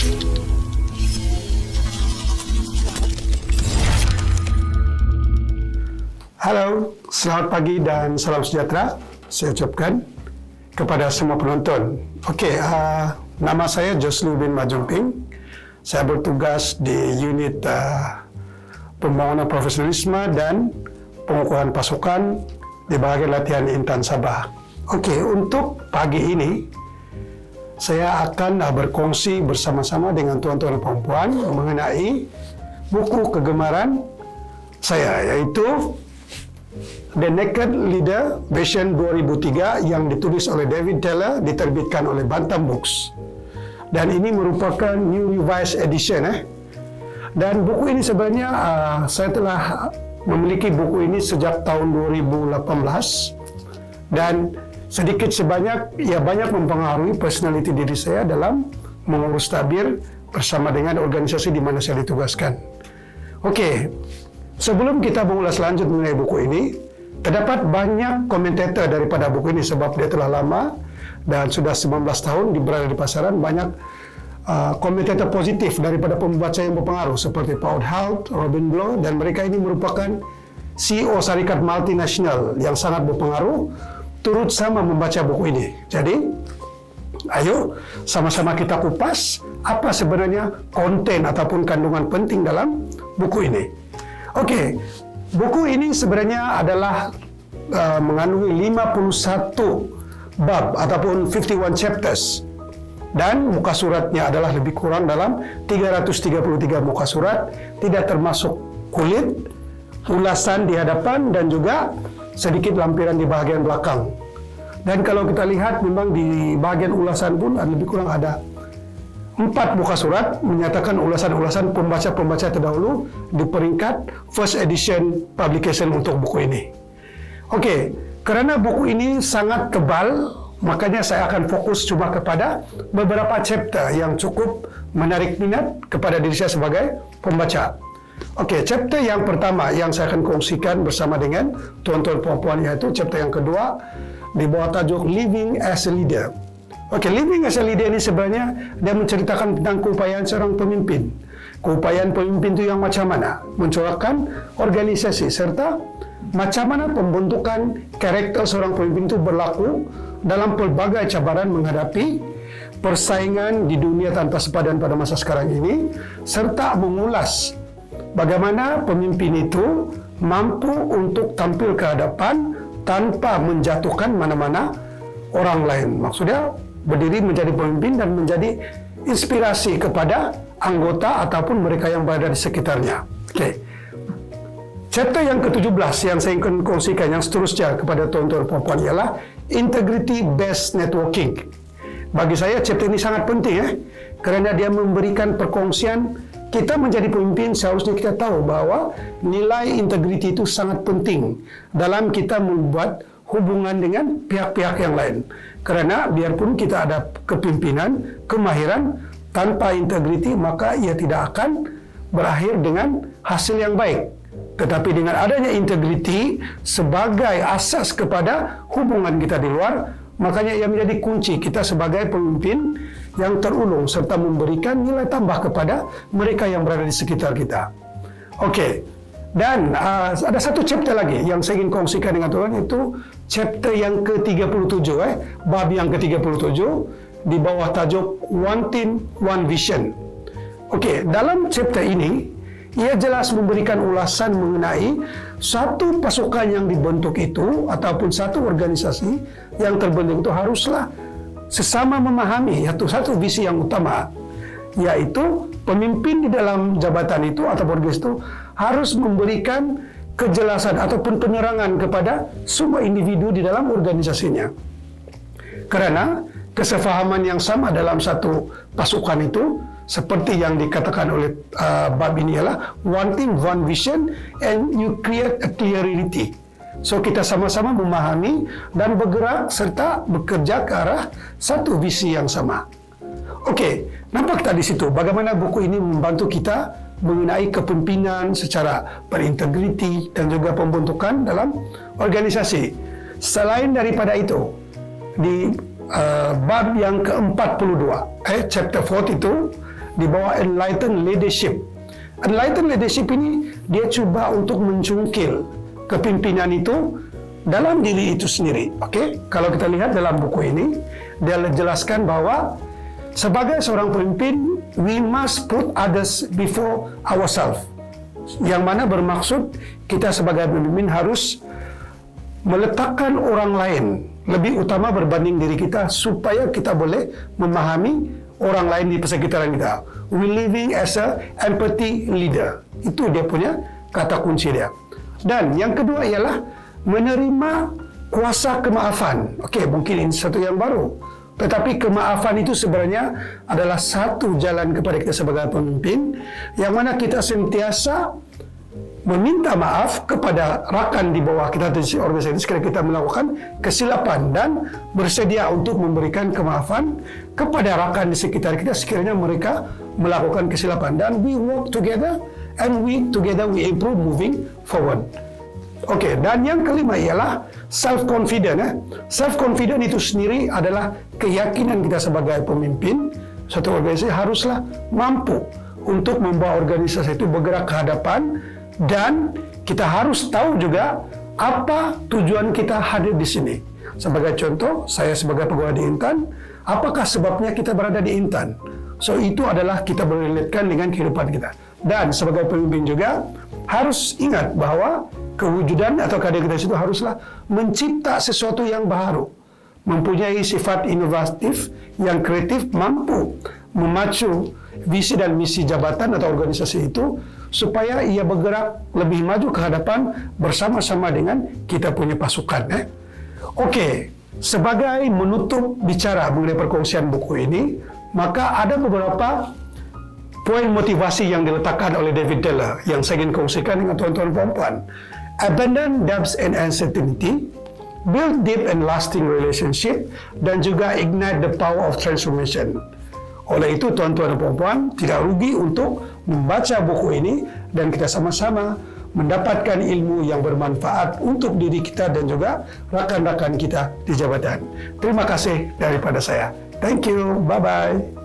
Halo, selamat pagi dan salam sejahtera saya ucapkan kepada semua penonton. Okey, nama saya Joslu bin Majumping. Saya bertugas di unit pembangunan profesionalisme dan pengukuhan pasukan di bahagian latihan Intan Sabah. Okey, untuk pagi ini saya akan berkongsi bersama-sama dengan tuan-tuan dan puan-puan mengenai buku kegemaran saya, iaitu The Naked Leader Vision 2003 yang ditulis oleh David Taylor, diterbitkan oleh Bantam Books. Dan ini merupakan New Revised Edition. Dan buku ini sebenarnya saya telah memiliki buku ini sejak tahun 2018. Dan sedikit sebanyak, ia banyak mempengaruhi personality diri saya dalam mengurus tabir bersama dengan organisasi di mana saya ditugaskan. Okey, sebelum kita mengulas lanjut mengenai buku ini, terdapat banyak komentator daripada buku ini sebab dia telah lama dan sudah 19 tahun berada di pasaran. Banyak komentator positif daripada pembaca yang berpengaruh seperti Paul Holt, Robin Blow, dan mereka ini merupakan CEO syarikat multinasional yang sangat berpengaruh, turut sama membaca buku ini. Jadi, ayo sama-sama kita kupas apa sebenarnya konten ataupun kandungan penting dalam buku ini. Okey, buku ini sebenarnya adalah mengandungi 51 bab ataupun 51 chapters. Dan muka suratnya adalah lebih kurang dalam 333 muka surat, tidak termasuk kulit, ulasan di hadapan dan juga sedikit lampiran di bahagian belakang. Dan kalau kita lihat memang di bahagian ulasan pun lebih kurang ada 4 muka surat menyatakan ulasan-ulasan pembaca-pembaca terdahulu di peringkat first edition publication untuk buku ini. Okey, kerana buku ini sangat tebal, makanya saya akan fokus cuma kepada beberapa chapter yang cukup menarik minat kepada diri saya sebagai pembaca. Okey, chapter yang pertama yang saya akan kongsikan bersama dengan tuan-tuan puan-puan, iaitu chapter yang kedua di bawah tajuk Living as a Leader. Okey, Living as a Leader ini sebenarnya dia menceritakan tentang keupayaan seorang pemimpin. Keupayaan pemimpin itu yang macam mana? Mencorakkan organisasi serta macam mana pembentukan karakter seorang pemimpin itu berlaku dalam pelbagai cabaran menghadapi persaingan di dunia tanpa sepadan pada masa sekarang ini, serta mengulas bagaimana pemimpin itu mampu untuk tampil ke hadapan tanpa menjatuhkan mana-mana orang lain. Maksudnya berdiri menjadi pemimpin dan menjadi inspirasi kepada anggota ataupun mereka yang berada di sekitarnya. Okey. Chapter yang ke-17 yang saya ingin kongsikan yang seterusnya kepada tuan-tuan dan puan ialah Integrity Based Networking. Bagi saya chapter ini sangat penting kerana dia memberikan perkongsian. Kita menjadi pemimpin seharusnya kita tahu bahawa nilai integriti itu sangat penting dalam kita membuat hubungan dengan pihak-pihak yang lain. Kerana biarpun kita ada kepimpinan, kemahiran, tanpa integriti maka ia tidak akan berakhir dengan hasil yang baik. Tetapi dengan adanya integriti sebagai asas kepada hubungan kita di luar, makanya ia menjadi kunci kita sebagai pemimpin yang terulung serta memberikan nilai tambah kepada mereka yang berada di sekitar kita. Okey. Dan ada satu chapter lagi yang saya ingin kongsikan dengan tuan, itu chapter yang ke-37, bab yang ke-37 di bawah tajuk One Team, One Vision. Okey, dalam chapter ini ia jelas memberikan ulasan mengenai satu pasukan yang dibentuk itu ataupun satu organisasi yang terbentuk itu haruslah sesama memahami satu visi yang utama, yaitu pemimpin di dalam jabatan itu atau organisasi itu harus memberikan kejelasan ataupun penerangan kepada semua individu di dalam organisasinya. Kerana kesefahaman yang sama dalam satu pasukan itu seperti yang dikatakan oleh bab ini ialah one team, one vision, and you create a clarity. So kita sama-sama memahami dan bergerak serta bekerja ke arah satu visi yang sama. Okey, nampak tak di situ bagaimana buku ini membantu kita mengenai kepimpinan secara berintegriti dan juga pembentukan dalam organisasi. Selain daripada itu, di bab yang ke-42, chapter 42, di bawah Enlightened Leadership. Enlightened Leadership ini dia cuba untuk mencungkil kepimpinan itu dalam diri itu sendiri. Okey, kalau kita lihat dalam buku ini, dia jelaskan bahwa sebagai seorang pemimpin, we must put others before ourselves. Yang mana bermaksud kita sebagai pemimpin harus meletakkan orang lain lebih utama berbanding diri kita supaya kita boleh memahami orang lain di persekitaran kita. We living as a empathy leader. Itu dia punya kata kunci dia. Dan yang kedua ialah menerima kuasa kemaafan. Okey, mungkin ini satu yang baru. Tetapi kemaafan itu sebenarnya adalah satu jalan kepada kita sebagai pemimpin yang mana kita sentiasa meminta maaf kepada rakan di bawah kita di organisasi sekiranya kita melakukan kesilapan dan bersedia untuk memberikan kemaafan kepada rakan di sekitar kita sekiranya mereka melakukan kesilapan, dan we work together and we improve moving forward. Okey, dan yang kelima ialah self-confident. Self-confident itu sendiri adalah keyakinan kita sebagai pemimpin suatu organisasi haruslah mampu untuk membawa organisasi itu bergerak ke hadapan, dan kita harus tahu juga apa tujuan kita hadir di sini. Sebagai contoh, saya sebagai pegawai di Intan, apakah sebabnya kita berada di Intan? So, itu adalah kita berrelatekan dengan kehidupan kita. Dan sebagai pemimpin juga harus ingat bahwa kewujudan atau kehadiran kita itu haruslah mencipta sesuatu yang baru, mempunyai sifat inovatif yang kreatif, mampu memacu visi dan misi jabatan atau organisasi itu supaya ia bergerak lebih maju ke hadapan bersama-sama dengan kita punya pasukan. Okey, sebagai menutup bicara mengenai perkongsian buku ini, maka ada beberapa poin motivasi yang diletakkan oleh David Deller yang saya ingin kongsikan dengan tuan-tuan dan puan-puan. Abandon doubts and uncertainty, build deep and lasting relationship, dan juga ignite the power of transformation. Oleh itu, tuan-tuan dan puan-puan, tidak rugi untuk membaca buku ini dan kita sama-sama mendapatkan ilmu yang bermanfaat untuk diri kita dan juga rakan-rakan kita di jabatan. Terima kasih daripada saya. Thank you. Bye-bye.